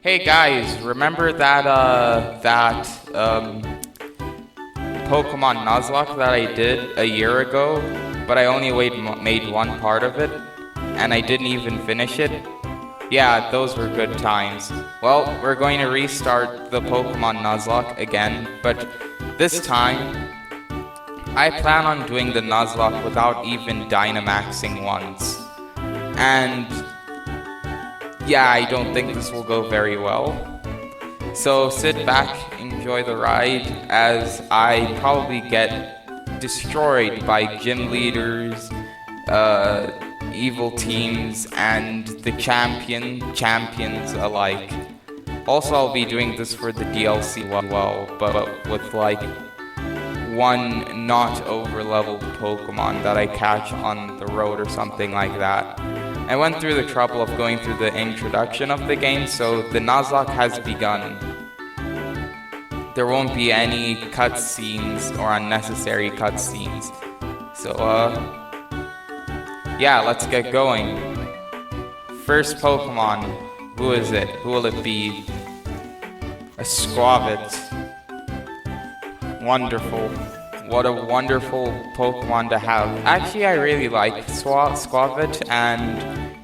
Hey guys, remember that Pokemon Nuzlocke that I did a year ago, but I only made one part of it, and I didn't even finish it? Yeah, those were good times. Well, we're going to restart the Pokemon Nuzlocke again, but this time, I plan on doing the Nuzlocke without even Dynamaxing once. And yeah, I don't think this will go very well. So sit back, enjoy the ride, as I probably get destroyed by gym leaders, evil teams, and the champions alike. Also, I'll be doing this for the DLC well, but with like one not over-leveled Pokemon that I catch on the road or something like that. I went through the trouble of going through the introduction of the game, so the Nuzlocke has begun. There won't be any cutscenes or unnecessary cutscenes. So, yeah, let's get going. First Pokemon, who is it? Who will it be? A Squavit. Wonderful. What a wonderful Pokemon to have. Actually, I really like Squavit and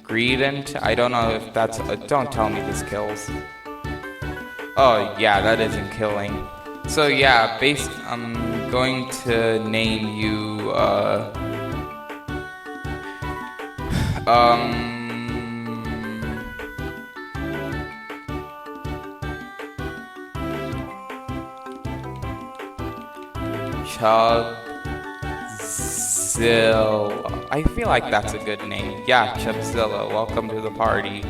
Greedent. I don't know if that's... don't tell me this kills. Oh, yeah, that isn't killing. So, yeah, I'm going to name you, Chubzilla. I feel like that's a good name. Yeah, Chubzilla, welcome to the party.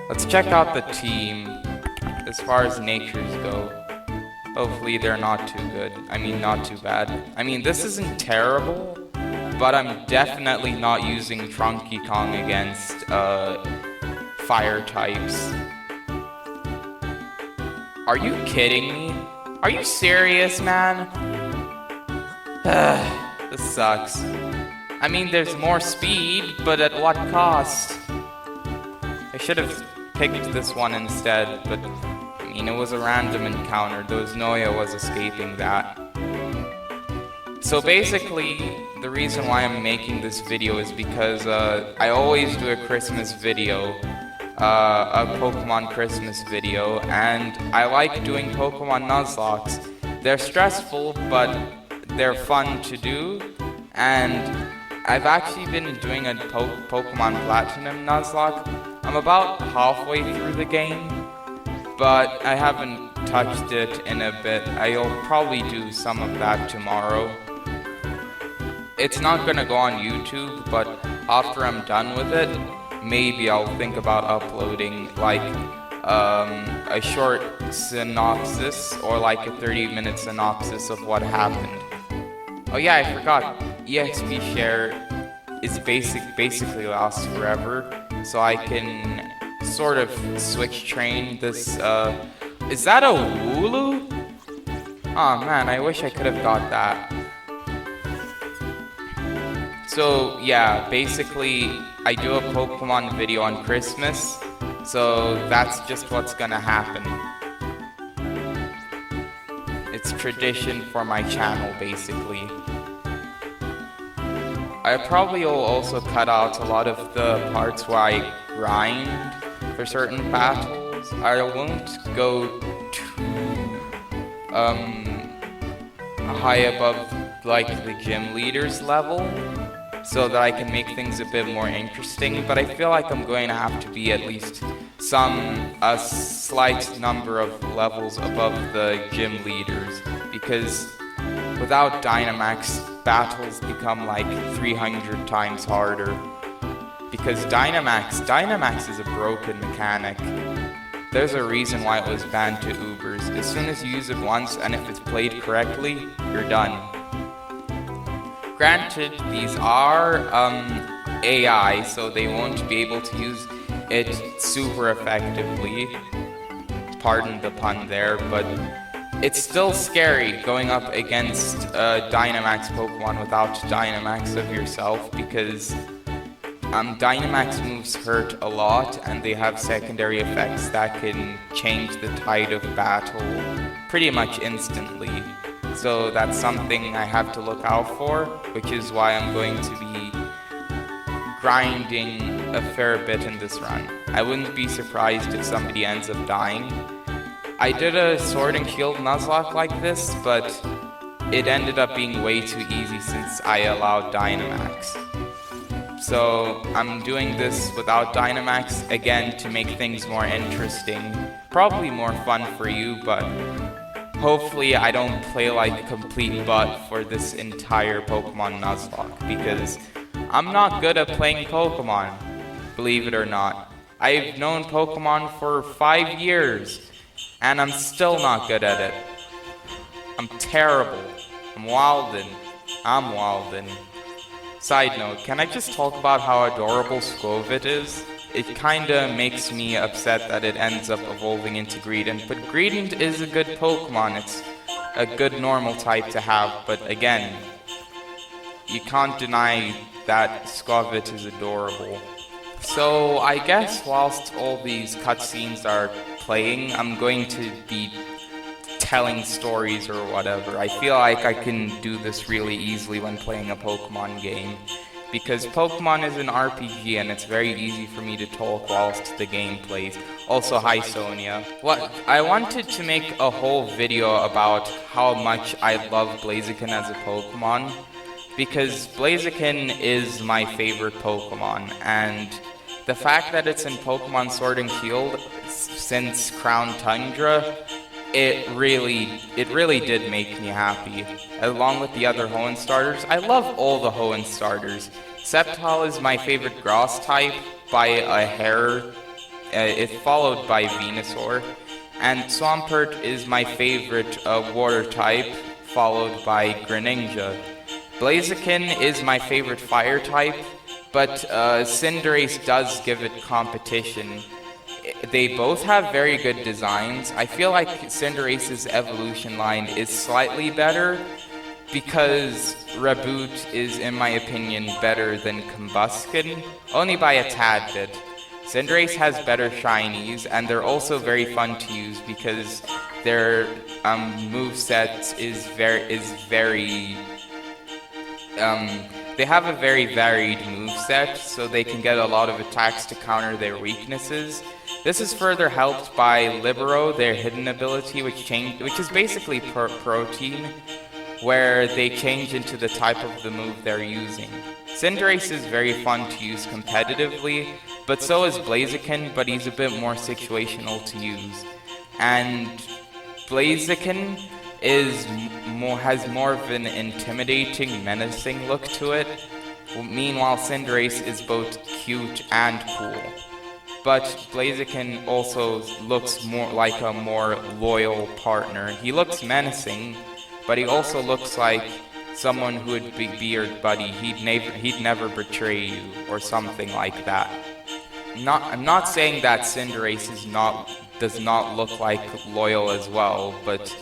Let's check out the team as far as natures go. Hopefully they're not too good. I mean, not too bad. I mean, this isn't terrible, but I'm definitely not using Trunky Kong against fire types. Are you kidding me? Are you serious, man? This sucks. I mean, there's more speed, but at what cost? I should have picked this one instead, but I mean, it was a random encounter. Noya was escaping that. So basically, the reason why I'm making this video is because I always do a Christmas video, a Pokemon Christmas video, and I like doing Pokemon Nuzlockes. They're stressful, but they're fun to do, and I've actually been doing a Pokemon Platinum Nuzlocke. I'm about halfway through the game, but I haven't touched it in a bit. I'll probably do some of that tomorrow. It's not gonna go on YouTube, but after I'm done with it, maybe I'll think about uploading like a short synopsis or like a 30-minute synopsis of what happened. Oh yeah, I forgot. EXP share is basically lasts forever, so I can sort of switch train this. Is that a Wooloo? Oh man, I wish I could have got that. So yeah, basically I do a Pokemon video on Christmas, so that's just what's gonna happen. It's tradition for my channel, basically. I probably will also cut out a lot of the parts where I grind for certain battles. I won't go too high above like the gym leaders level, so that I can make things a bit more interesting, but I feel like I'm going to have to be at least a slight number of levels above the gym leaders, because without Dynamax, battles become like 300 times harder. Because Dynamax is a broken mechanic. There's a reason why it was banned to Ubers. As soon as you use it once, and if it's played correctly, you're done. Granted, these are AI, so they won't be able to use it super effectively. Pardon the pun there, but it's still scary going up against a Dynamax Pokemon without Dynamax of yourself, because Dynamax moves hurt a lot, and they have secondary effects that can change the tide of battle pretty much instantly. So that's something I have to look out for, which is why I'm going to be grinding a fair bit in this run. I wouldn't be surprised if somebody ends up dying. I did a Sword and Shield Nuzlocke like this, but it ended up being way too easy since I allowed Dynamax. So I'm doing this without Dynamax again to make things more interesting. Probably more fun for you, but hopefully I don't play like a complete butt for this entire Pokemon Nuzlocke, because I'm not good at playing Pokemon, believe it or not. I've known Pokemon for 5 years, and I'm still not good at it. I'm terrible. I'm Walden. Side note, can I just talk about how adorable Skwovet is? It kinda makes me upset that it ends up evolving into Greedent, but Greedent is a good Pokemon. It's a good normal type to have, but again, you can't deny that Skwovet is adorable. So I guess whilst all these cutscenes are playing, I'm going to be telling stories or whatever. I feel like I can do this really easily when playing a Pokemon game, because Pokemon is an RPG and it's very easy for me to talk whilst the game plays. Also, hi Sonia. I wanted to make a whole video about how much I love Blaziken as a Pokemon, because Blaziken is my favorite Pokemon, and the fact that it's in Pokemon Sword and Shield since Crown Tundra, it really did make me happy. Along with the other Hoenn starters, I love all the Hoenn starters. Sceptile is my favorite grass type by a hair. It's followed by Venusaur. And Swampert is my favorite water type, followed by Greninja. Blaziken is my favorite fire type, but Cinderace does give it competition. They both have very good designs. I feel like Cinderace's evolution line is slightly better because Reboot is, in my opinion, better than Combusken, only by a tad bit. Cinderace has better shinies, and they're also very fun to use because their moveset is very they have a very varied moveset, so they can get a lot of attacks to counter their weaknesses. This is further helped by Libero, their hidden ability, which is basically Protein, where they change into the type of the move they're using. Cinderace is very fun to use competitively, but so is Blaziken, but he's a bit more situational to use. And Blaziken has more of an intimidating, menacing look to it. Meanwhile, Cinderace is both cute and cool. But Blaziken also looks more like a more loyal partner. He looks menacing, but he also looks like someone who would be your buddy. He'd never betray you, or something like that. I'm not saying that Cinderace does not look like loyal as well, but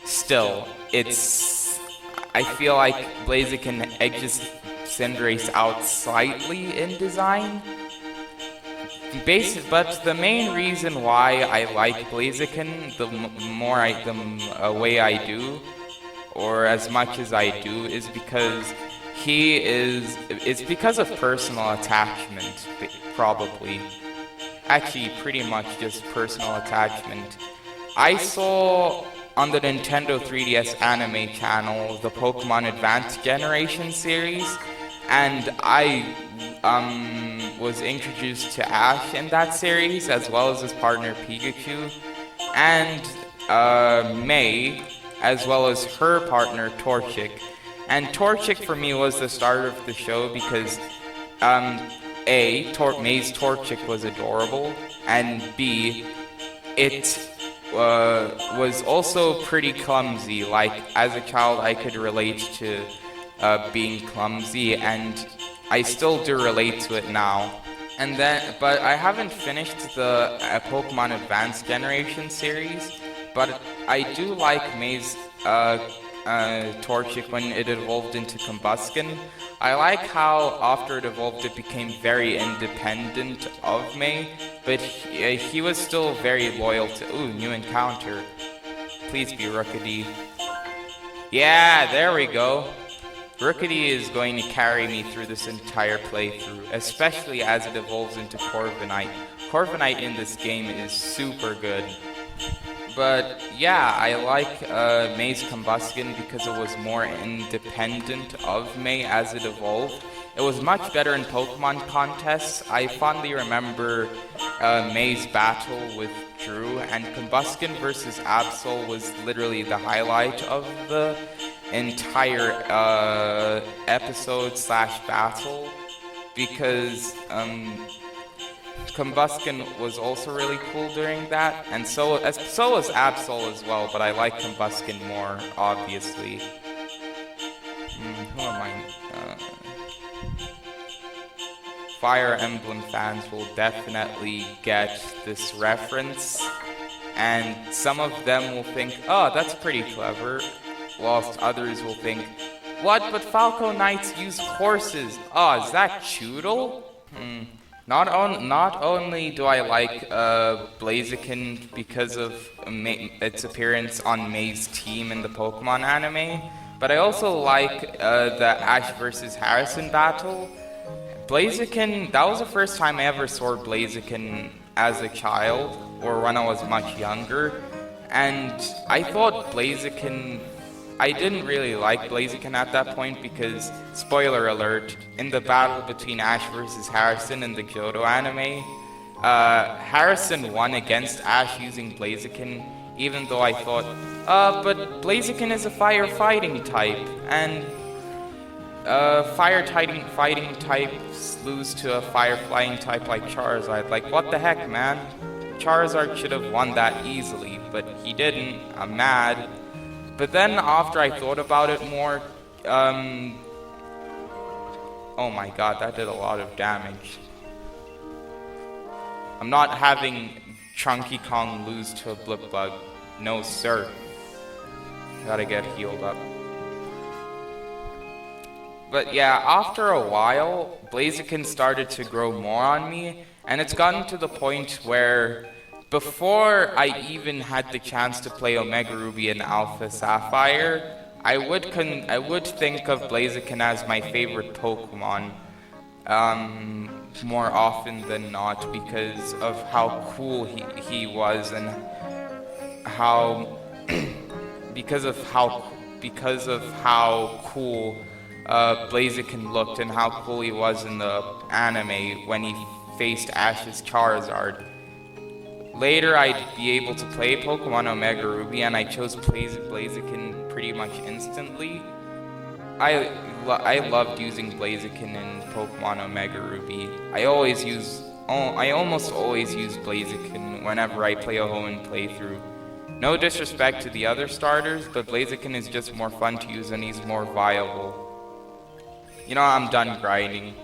still, I feel like Blaziken edges Cinderace out slightly in design. But the main reason why I like Blaziken the way I do, or as much as I do, is because it's because of personal attachment, probably. Actually, pretty much just personal attachment. I saw on the Nintendo 3DS anime channel the Pokemon Advanced Generation series, and I was introduced to Ash in that series, as well as his partner Pikachu, and May, as well as her partner Torchic. And Torchic for me was the starter of the show because May's Torchic was adorable, and B, it was also pretty clumsy. Like, as a child I could relate to being clumsy, and I still do relate to it now. But I haven't finished the Pokemon Advanced Generation series, but I do like May's Torchic when it evolved into Combusken. I like how after it evolved it became very independent of me, but he was still very loyal to... Ooh, new encounter. Please be Rookidee. Yeah, there we go. Rookidee is going to carry me through this entire playthrough, especially as it evolves into Corviknight. Corviknight in this game is super good. But yeah, I like May's Combusken because it was more independent of May as it evolved. It was much better in Pokemon contests. I fondly remember May's battle with Drew, and Combusken versus Absol was literally the highlight of the entire episode / battle, because Combusken was also really cool during that, and so was Absol as well, but I like Combusken more, obviously. Who am I? Fire Emblem fans will definitely get this reference, and some of them will think, oh, that's pretty clever, whilst others will think, what, but Falco Knights use horses? Oh, is that Choodle? Not only do I like Blaziken because of its appearance on May's team in the Pokemon anime, but I also like the Ash vs. Harrison battle. Blaziken, that was the first time I ever saw Blaziken as a child, or when I was much younger, and I thought Blaziken... I didn't really like Blaziken at that point because, spoiler alert, in the battle between Ash vs. Harrison in the Johto anime, Harrison won against Ash using Blaziken, even though I thought, but Blaziken is a fire fighting type, and fire fighting types lose to a fire flying type like Charizard. Like, what the heck, man? Charizard should have won that easily, but he didn't. I'm mad. But then after I thought about it more, oh my god, that did a lot of damage. I'm not having Chunky Kong lose to a Blipbug. No, sir. Gotta get healed up. But yeah, after a while, Blaziken started to grow more on me, and it's gotten to the point where before I even had the chance to play Omega Ruby and Alpha Sapphire, I would think of Blaziken as my favorite Pokemon more often than not, because of how cool he was, and how because of how cool Blaziken looked, and how cool he was in the anime when he faced Ash's Charizard. Later, I'd be able to play Pokemon Omega Ruby, and I chose Blaziken pretty much instantly. I loved using Blaziken in Pokemon Omega Ruby. I almost always use Blaziken whenever I play a home playthrough. No disrespect to the other starters, but Blaziken is just more fun to use and he's more viable. You know, I'm done grinding.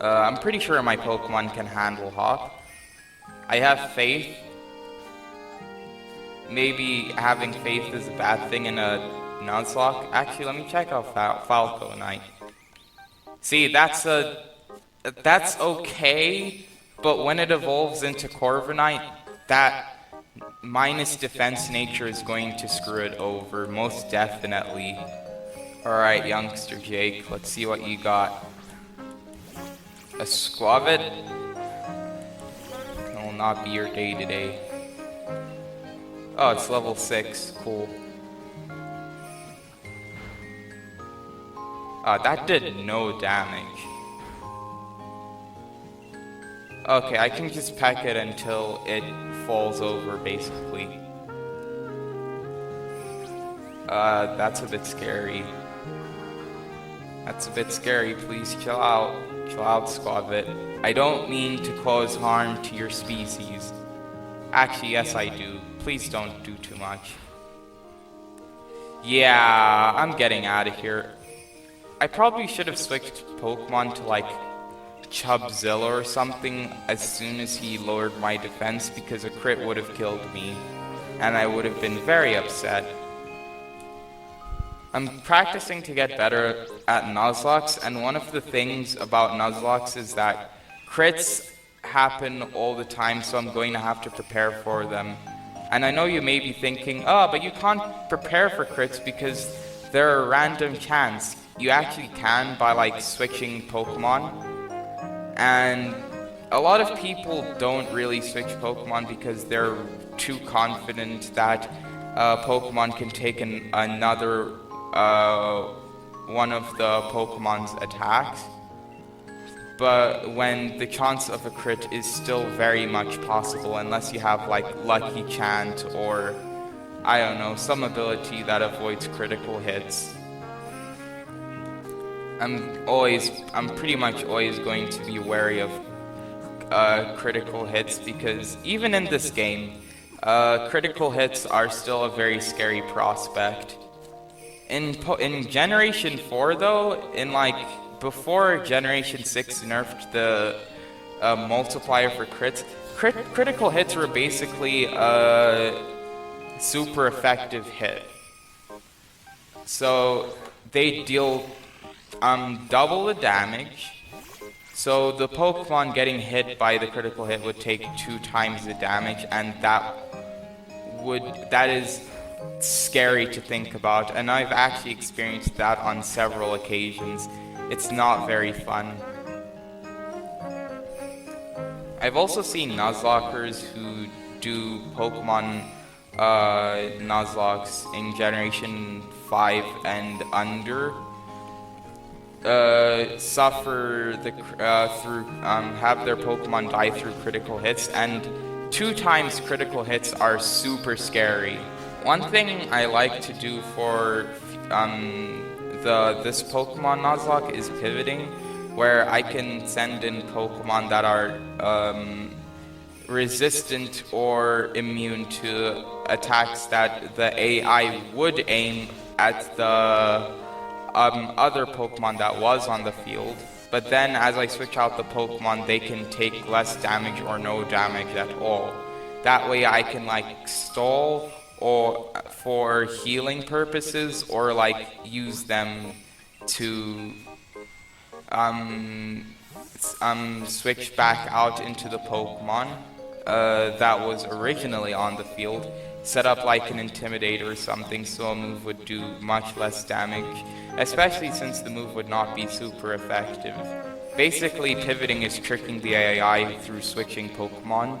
I'm pretty sure my Pokemon can handle Hawk. I have faith. Maybe having faith is a bad thing in a Nuzlocke. Actually, let me check out Falco Knight. See, that's okay, but when it evolves into Corviknight, that minus defense nature is going to screw it over, most definitely. Alright, youngster Jake, let's see what you got. A Squavit? It will not be your day today. Oh, it's level 6. Cool. That did no damage. Okay, I can just peck it until it falls over, basically. That's a bit scary. That's a bit scary, please chill out. Chill out, Squavit. I don't mean to cause harm to your species. Actually, yes I do. Please don't do too much. Yeah, I'm getting out of here. I probably should have switched Pokemon to like Chubzilla or something as soon as he lowered my defense, because a crit would have killed me and I would have been very upset. I'm practicing to get better at Nuzlocke, and one of the things about Nuzlocke is that crits happen all the time, so I'm going to have to prepare for them. And I know you may be thinking, oh, but you can't prepare for crits because they're a random chance. You actually can by like switching Pokemon. And a lot of people don't really switch Pokemon because they're too confident that Pokemon can take another one of the Pokemon's attacks. But when the chance of a crit is still very much possible, unless you have like Lucky Chant or, I don't know, some ability that avoids critical hits. I'm pretty much always going to be wary of critical hits, because even in this game, critical hits are still a very scary prospect. In Generation 4 though, before Generation 6 nerfed the multiplier for crits, critical hits were basically a super effective hit. So they deal double the damage. So the Pokemon getting hit by the critical hit would take 2 times the damage, and that is scary to think about, and I've actually experienced that on several occasions. It's not very fun. I've also seen Nuzlockers who do Pokemon Nuzlockes in Generation 5 and under suffer have their Pokemon die through critical hits, and 2 times critical hits are super scary. One thing I like to do for this Pokemon Nuzlocke is pivoting, where I can send in Pokemon that are resistant or immune to attacks that the AI would aim at the other Pokemon that was on the field. But then as I switch out the Pokemon, they can take less damage or no damage at all. That way I can like stall or for healing purposes, or like use them to switch back out into the Pokemon that was originally on the field, set up like an Intimidator or something so a move would do much less damage, especially since the move would not be super effective. Basically, pivoting is tricking the AI through switching Pokemon,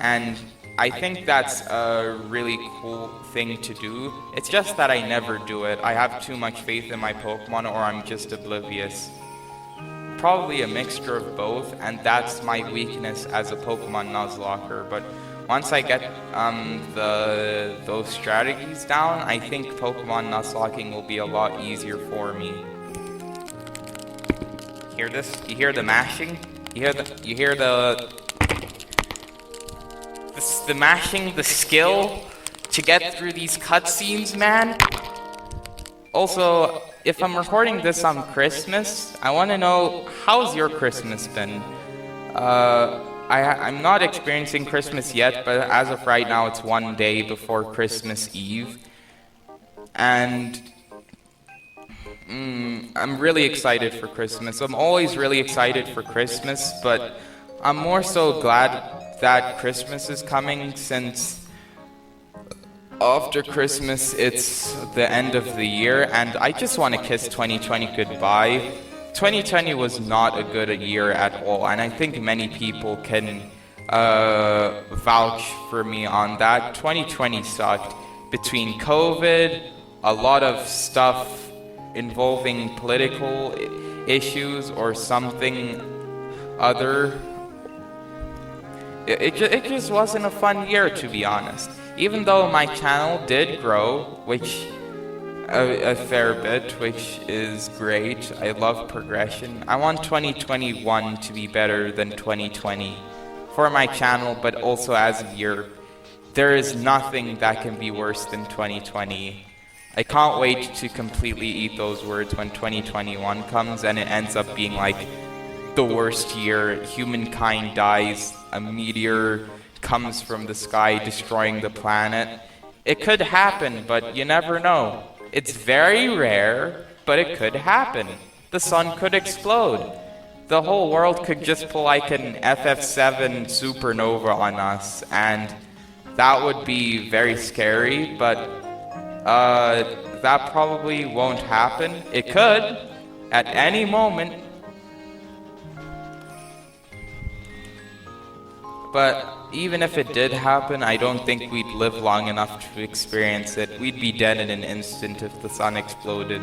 and I think that's a really cool thing to do. It's just that I never do it. I have too much faith in my Pokemon, or I'm just oblivious. Probably a mixture of both, and that's my weakness as a Pokemon Nuzlocker. But once I get those strategies down, I think Pokemon Nuzlocking will be a lot easier for me. Hear this? You hear the mashing? You hear the mashing, the skill to get through these cutscenes, man. Also, if I'm recording this on Christmas, I want to know, how's your Christmas been? I'm not experiencing Christmas yet, but as of right now, it's one day before Christmas Eve. And I'm really excited for Christmas. I'm always really excited for Christmas, but I'm more so glad that Christmas is coming, since after Christmas it's the end of the year, and I just want to kiss 2020 goodbye. 2020 was not a good year at all, and I think many people can vouch for me on that. 2020 sucked. Between COVID, a lot of stuff involving political issues or something other, it just wasn't a fun year, to be honest. Even though my channel did grow, which a fair bit, which is great. I love progression. I want 2021 to be better than 2020 for my channel, but also as a year. There is nothing that can be worse than 2020. I can't wait to completely eat those words when 2021 comes and it ends up being like the worst year. Humankind dies, a meteor comes from the sky destroying the planet. It could happen, but you never know. It's very rare, but it could happen. The sun could explode. The whole world could just pull like an FF7 supernova on us, and that would be very scary, but that probably won't happen. It could, at any moment. But even if it did happen, I don't think we'd live long enough to experience it. We'd be dead in an instant if the sun exploded.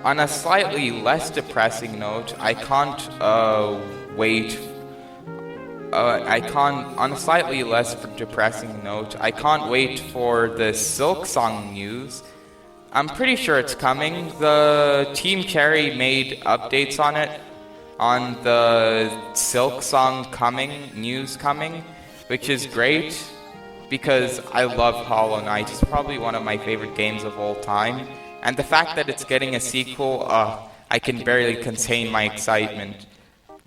On a slightly less depressing note, I can't wait. On a slightly less depressing note, I can't wait for the Silk Song news. I'm pretty sure it's coming. The Team Cherry made updates on it, on the Silk Song news coming, which is great because I love Hollow Knight. It's probably one of my favorite games of all time. And the fact that it's getting a sequel, I can barely contain my excitement.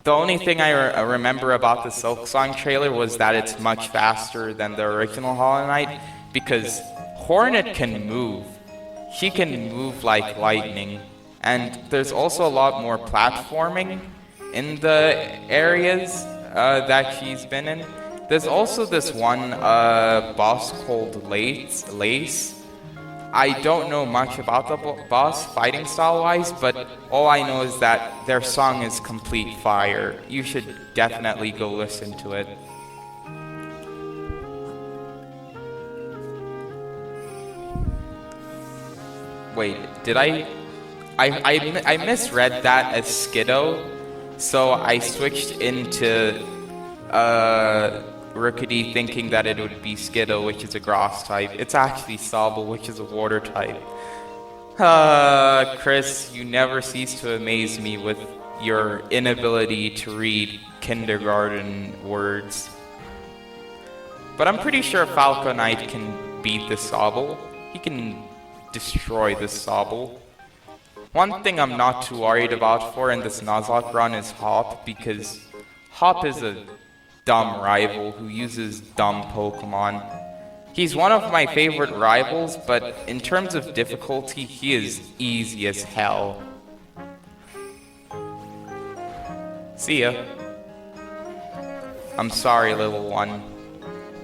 The only thing I remember about the Silk Song trailer was that it's much faster than the original Hollow Knight, because Hornet can move. She can move like lightning. And there's also a lot more platforming in the areas that she's been in. There's also this one boss called Lace. I don't know much about the boss fighting style wise, but all I know is that their song is complete fire. You should definitely go listen to it. Wait, did I misread that as Skiddo, so I switched into Rookity thinking that it would be Skiddo, which is a grass type. It's actually Sobble, which is a water type. Chris, you never cease to amaze me with your inability to read kindergarten words. But I'm pretty sure Falco Knight can beat the Sobble. He can destroy the Sobble. One thing I'm not too worried about in this Nuzlocke run is Hop, because Hop is a dumb rival who uses dumb Pokemon. He's one of my favorite rivals, but in terms of difficulty, he is easy as hell. See ya. I'm sorry, little one.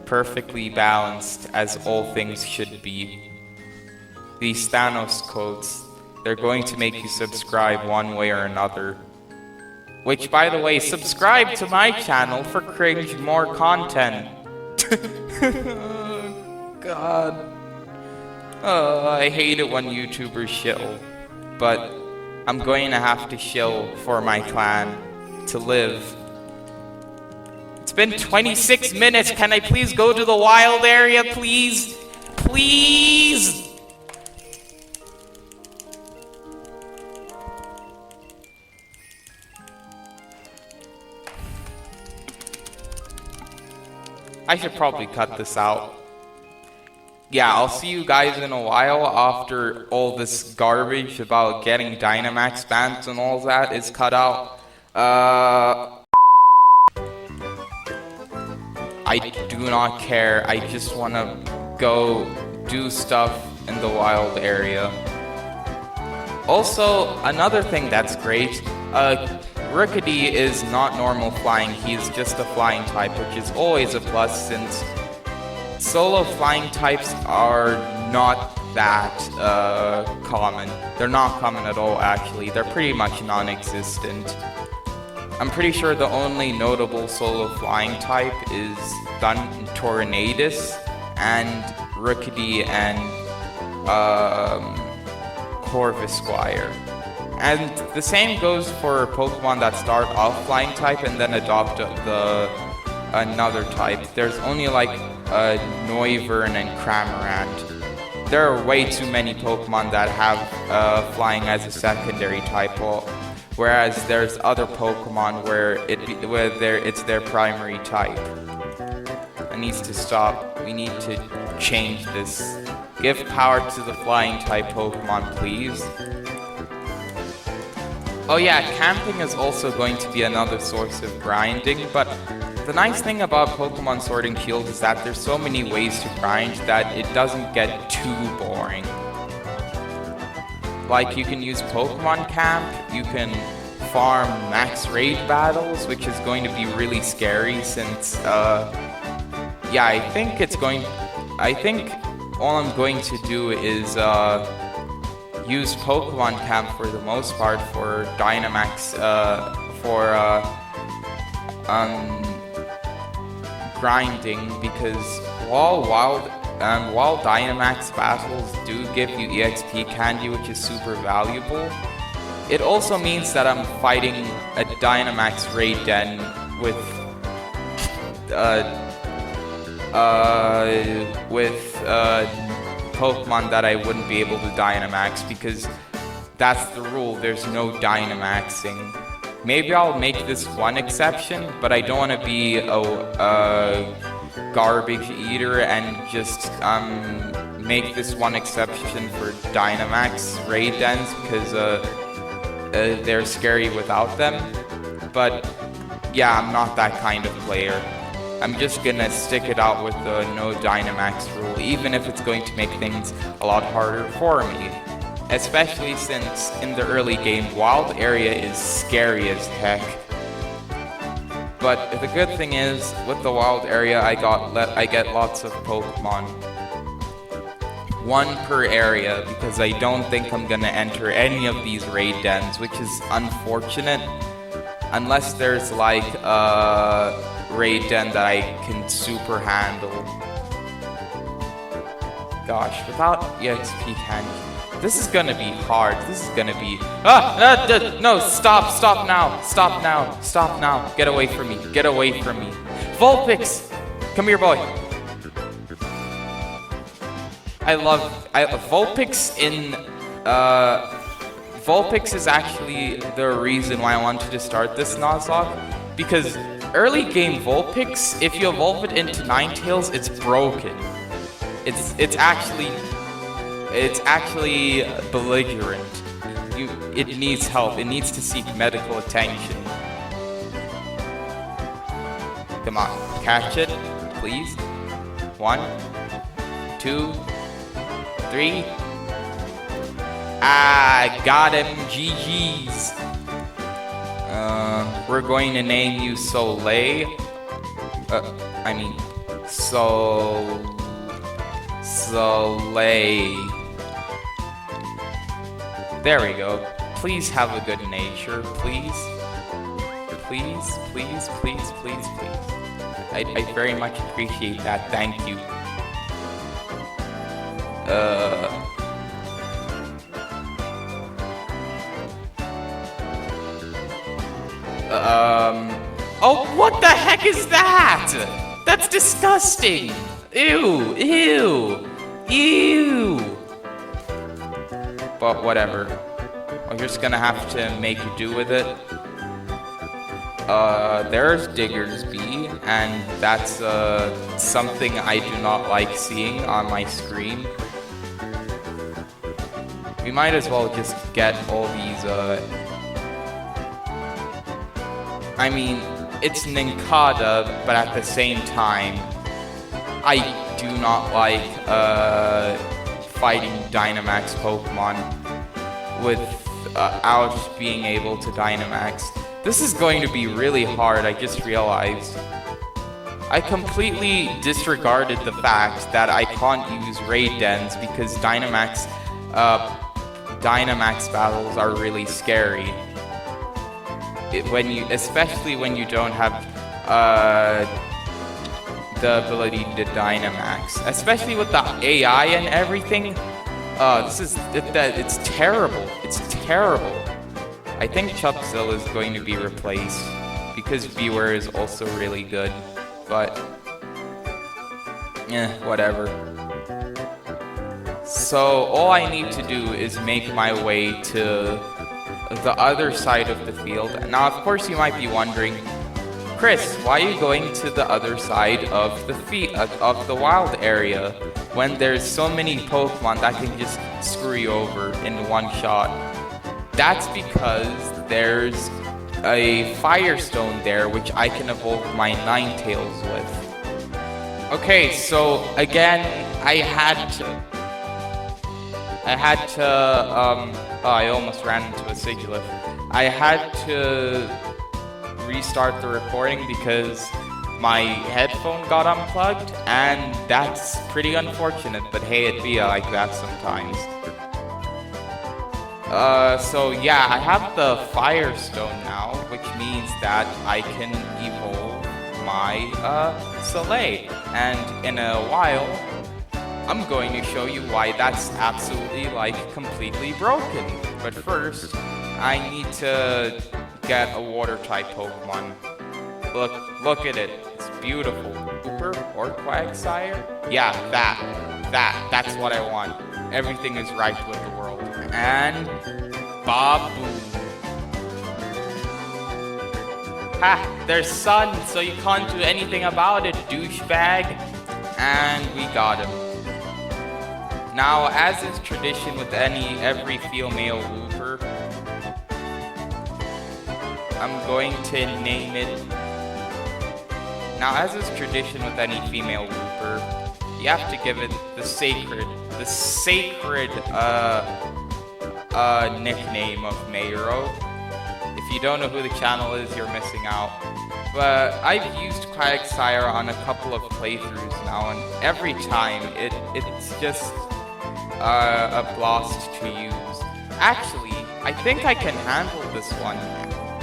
Perfectly balanced, as all things should be. These Thanos quotes, they're going to make you subscribe one way or another. Which, by the way, subscribe to my channel for cringe more content. God. I hate it when YouTubers shill. But I'm going to have to shill for my clan to live. It's been 26 minutes. Can I please go to the wild area, please? Please! I should probably cut this out. Yeah, I'll see you guys in a while after all this garbage about getting Dynamax bans and all that is cut out. I do not care. I just want to go do stuff in the wild area. Also, another thing that's great, Rookity is not normal flying, he's just a flying type, which is always a plus since solo flying types are not that common. They're not common at all, actually. They're pretty much non-existent. I'm pretty sure the only notable solo flying type is Tornadus and Rookity and Corvisquire. And the same goes for Pokemon that start off flying type and then adopt another type. There's only like Noivern and Cramorant. There are way too many Pokemon that have flying as a secondary type, whereas there's other Pokemon where it's their primary type. It needs to stop. We need to change this. Give power to the flying type Pokemon, please. Oh yeah, camping is also going to be another source of grinding, but the nice thing about Pokemon Sword and Shield is that there's so many ways to grind that it doesn't get too boring. Like, you can use Pokemon Camp, you can farm max raid battles, which is going to be really scary since, yeah, I think all I'm going to do is, use Pokemon Camp for the most part for Dynamax, grinding, because while Dynamax battles do give you EXP candy, which is super valuable, it also means that I'm fighting a Dynamax raid den with Pokemon that I wouldn't be able to Dynamax, because that's the rule, there's no Dynamaxing. Maybe I'll make this one exception, but I don't want to be a garbage eater and just make this one exception for Dynamax raid dens, because they're scary without them. But yeah, I'm not that kind of player. I'm just gonna stick it out with the no Dynamax rule, even if it's going to make things a lot harder for me. Especially since in the early game, Wild Area is scary as heck. But the good thing is, with the Wild Area, I get lots of Pokemon. One per area, because I don't think I'm gonna enter any of these raid dens, which is unfortunate. Unless there's like a raid den that I can super handle. Gosh, without EXP candy. This is gonna be hard. This is gonna be... no, stop now. Get away from me. Vulpix! Come here, boy. Vulpix in... Vulpix is actually the reason why I wanted to start this Nuzlocke, because early game Vulpix, if you evolve it into Ninetales, it's broken. It's actually belligerent. It needs help. It needs to seek medical attention. Come on, catch it, please. 1, 2, 3. Ah, got him. GG's. We're going to name you Soleil. Soleil. There we go. Please have a good nature, please. Please. I very much appreciate that. Thank you. Oh, what the heck is that? That's disgusting. Ew. But whatever. I'm just gonna have to make do with it. There's Diggersby, and that's something I do not like seeing on my screen. We might as well just get all these, I mean, it's Nincada, but at the same time, I do not like, fighting Dynamax Pokemon without being able to Dynamax. This is going to be really hard, I just realized. I completely disregarded the fact that I can't use raid dens because Dynamax battles are really scary. Especially when you don't have the ability to Dynamax, especially with the AI and everything. It's terrible. It's terrible. I think Chupzilla is going to be replaced because Beware is also really good, but whatever. So all I need to do is make my way to the other side of the field. Now, of course, you might be wondering, Chris, why are you going to the other side of the wild area when there's so many Pokemon that can just screw you over in one shot? That's because there's a Firestone there, which I can evolve my Ninetales with. Okay, so again, I had to, oh, I almost ran into a Sigilith. I had to restart the recording because my headphone got unplugged, and that's pretty unfortunate, but hey, it be like that sometimes. So yeah, I have the Firestone now, which means that I can evolve my, Soleil, and in a while, I'm going to show you why that's absolutely, like, completely broken. But first, I need to get a water-type Pokemon. Look at it. It's beautiful. Cooper or Quagsire? Yeah, that's what I want. Everything is right with the world. And Babu. Ha! There's sun, so you can't do anything about it, douchebag. And we got him. Now, as is tradition with every female Wooper, I'm going to name it. Now, as is tradition with any female Wooper, you have to give it the sacred nickname of Mayro. If you don't know who the channel is, you're missing out. But I've used Quagsire on a couple of playthroughs now, and every time it's just a blast to use. Actually, I think I can handle this one,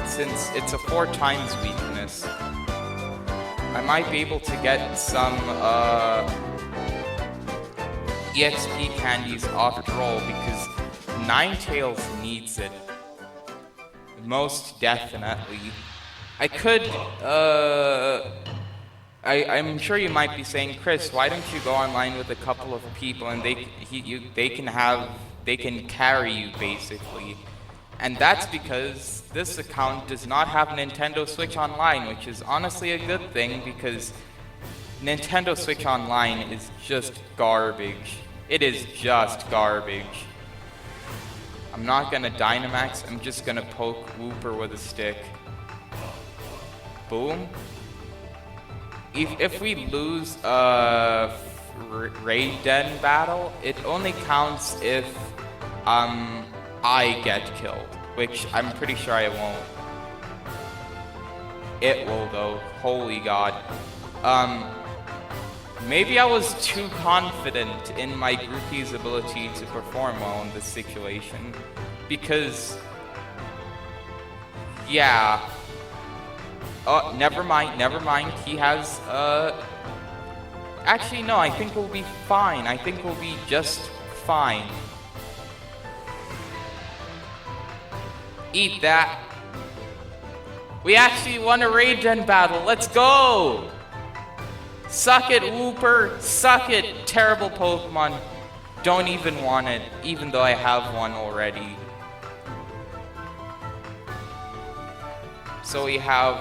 since it's a 4 times weakness. I might be able to get some EXP candies after all, because Ninetales needs it. Most definitely. I could, I'm sure you might be saying, Chris, why don't you go online with a couple of people and they can carry you, basically. And that's because this account does not have Nintendo Switch Online, which is honestly a good thing, because Nintendo Switch Online is just garbage. It is just garbage. I'm not gonna Dynamax, I'm just gonna poke Wooper with a stick. Boom. If we lose a Raid Den battle, it only counts if I get killed, which I'm pretty sure I won't. It will though, holy god. Maybe I was too confident in my groupie's ability to perform well in this situation, because, yeah. Oh, never mind, he has, actually no, I think we'll be fine, I think we'll be just fine. Eat that. We actually won a Raid Gen battle, let's go! Suck it, Wooper, suck it, terrible Pokemon. Don't even want it, even though I have one already. So we have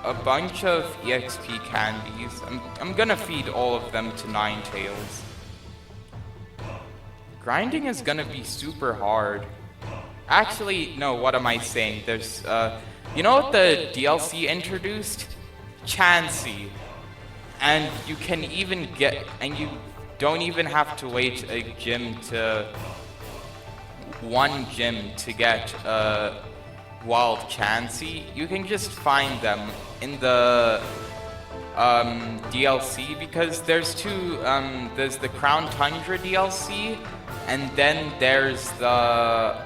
a bunch of EXP candies. I'm gonna feed all of them to Ninetales. Grinding is gonna be super hard. Actually, no, what am I saying? There's, you know what the DLC introduced? Chansey. And you can even get, and you don't even have to wait one gym to get, Wild Chansey. You can just find them in the DLC, because there's there's the Crown Tundra DLC, and then there's the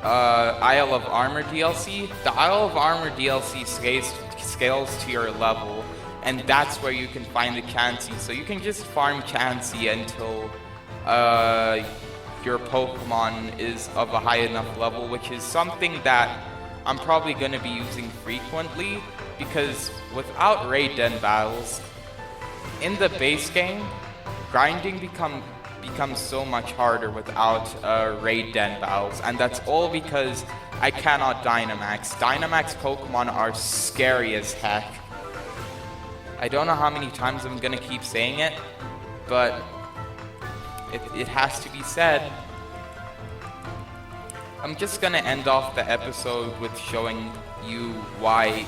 Isle of Armor DLC. The Isle of Armor DLC scales to your level, and that's where you can find the Chansey. So you can just farm Chansey until your Pokemon is of a high enough level, which is something that I'm probably going to be using frequently, because without Raid Den battles, in the base game, grinding becomes so much harder without Raid Den battles, and that's all because I cannot Dynamax. Dynamax Pokemon are scary as heck. I don't know how many times I'm going to keep saying it, but it has to be said. I'm just gonna end off the episode with showing you why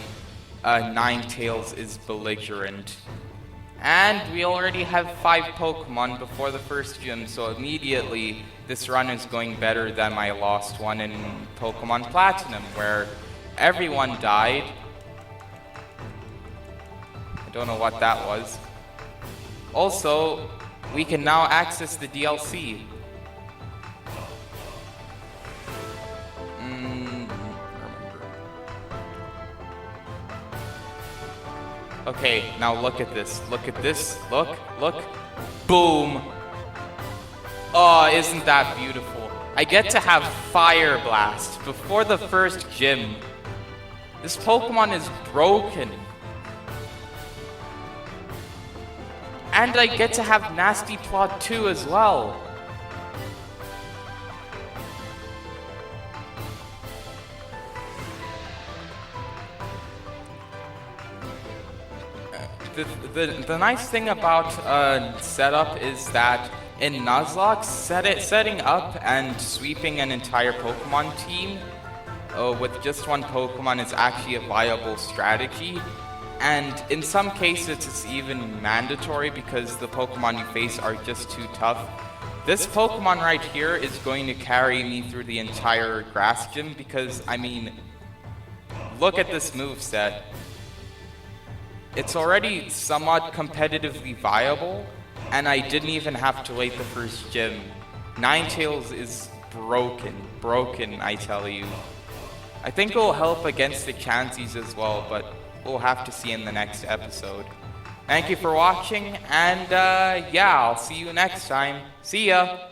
Ninetales is belligerent. And we already have 5 Pokemon before the first gym, so immediately this run is going better than my lost one in Pokemon Platinum, where everyone died. I don't know what that was. Also, we can now access the DLC. Okay, now look at this. Look at this. Look. Boom. Oh, isn't that beautiful? I get to have Fire Blast before the first gym. This Pokemon is broken. And I get to have Nasty Plot 2 as well. The nice thing about setup is that in Nuzlocke, setting up and sweeping an entire Pokemon team with just one Pokemon is actually a viable strategy. And in some cases, it's even mandatory because the Pokemon you face are just too tough. This Pokemon right here is going to carry me through the entire grass gym because, I mean, look at this moveset. It's already somewhat competitively viable, and I didn't even have to wait the first gym. Ninetales is broken, I tell you. I think it'll help against the Chanseys as well, but we'll have to see in the next episode. Thank you for watching, and yeah, I'll see you next time. See ya!